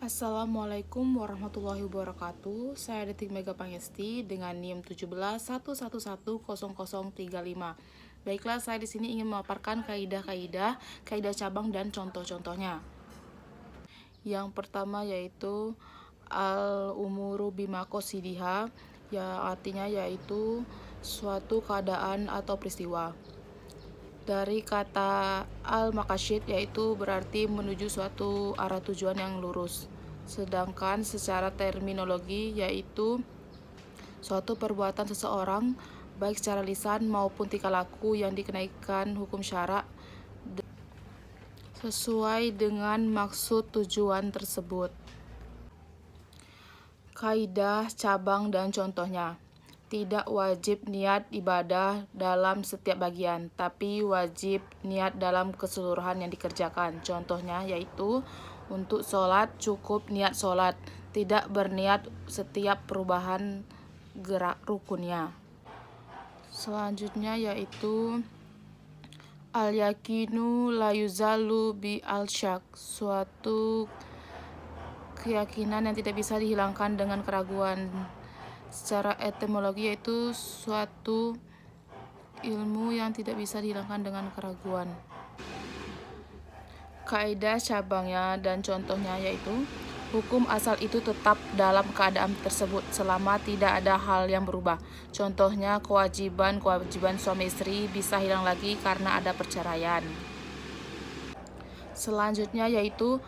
Assalamualaikum warahmatullahi wabarakatuh. Saya Detik Mega Pangesti dengan NIM 1711100035. Baiklah, saya di sini ingin memaparkan kaidah cabang dan contoh-contohnya. Yang pertama yaitu al-umuru bima qasidiha, ya artinya yaitu suatu keadaan atau peristiwa. Dari kata al-maqasid yaitu berarti menuju suatu arah tujuan yang lurus. Sedangkan secara terminologi yaitu suatu perbuatan seseorang baik secara lisan maupun tingkah laku yang dikenakan hukum syara sesuai dengan maksud tujuan tersebut. Kaidah cabang dan contohnya. Tidak wajib niat ibadah dalam setiap bagian, tapi wajib niat dalam keseluruhan yang dikerjakan. Contohnya yaitu untuk sholat cukup niat sholat, tidak berniat setiap perubahan gerak rukunnya. Selanjutnya yaitu al-yakinu la yuzalu bi al-syak, suatu keyakinan yang tidak bisa dihilangkan dengan keraguan. Secara etimologi yaitu suatu ilmu yang tidak bisa dihilangkan dengan keraguan. Kaidah cabangnya dan contohnya yaitu hukum asal itu tetap dalam keadaan tersebut selama tidak ada hal yang berubah. Contohnya kewajiban suami istri bisa hilang lagi karena ada perceraian. Selanjutnya yaitu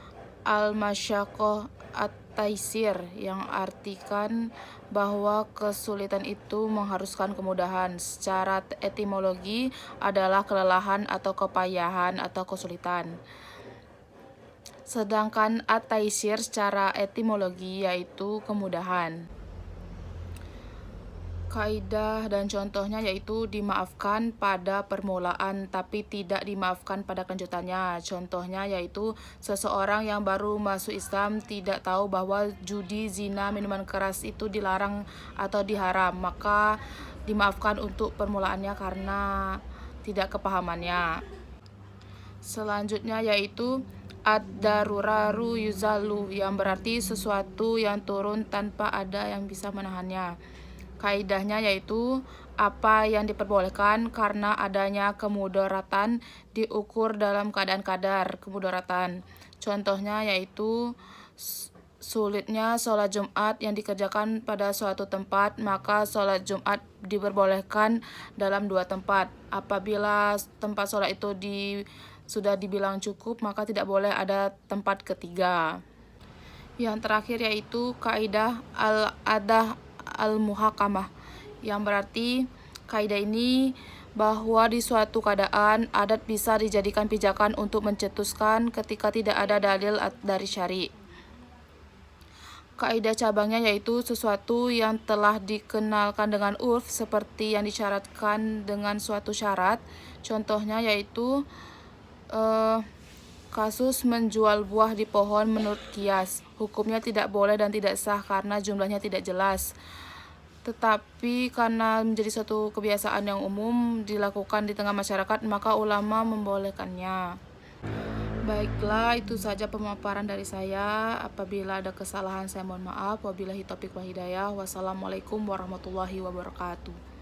al-masyaqqah at-taisir, yang artikan bahwa kesulitan itu mengharuskan kemudahan. Secara etimologi adalah kelelahan atau kepayahan atau kesulitan. Sedangkan at-taisir secara etimologi yaitu kemudahan. Kaidah dan contohnya yaitu dimaafkan pada permulaan tapi tidak dimaafkan pada kelanjutannya. Contohnya yaitu seseorang yang baru masuk Islam tidak tahu bahwa judi, zina, minuman keras itu dilarang atau diharam, maka dimaafkan untuk permulaannya karena tidak kepahamannya. Selanjutnya yaitu ad-daruraru yuzalu, yang berarti sesuatu yang turun tanpa ada yang bisa menahannya. Kaidahnya yaitu apa yang diperbolehkan karena adanya kemudaratan diukur dalam keadaan kadar kemudaratan. Contohnya yaitu sulitnya sholat Jumat yang dikerjakan pada suatu tempat, maka sholat Jumat diperbolehkan dalam dua tempat. Apabila tempat sholat itu sudah dibilang cukup, maka tidak boleh ada tempat ketiga. Yang terakhir yaitu kaidah al-adah al-muhakamah, yang berarti kaidah ini bahwa di suatu keadaan adat bisa dijadikan pijakan untuk mencetuskan ketika tidak ada dalil dari syari. Kaidah cabangnya yaitu sesuatu yang telah dikenalkan dengan urf seperti yang disyaratkan dengan suatu syarat. Contohnya yaitu kasus menjual buah di pohon menurut kias. Hukumnya tidak boleh dan tidak sah karena jumlahnya tidak jelas. Tetapi karena menjadi suatu kebiasaan yang umum dilakukan di tengah masyarakat, maka ulama membolehkannya. Baiklah, itu saja pemaparan dari saya. Apabila ada kesalahan saya mohon maaf. Wabillahi taufiq wal hidayah. Wassalamualaikum warahmatullahi wabarakatuh.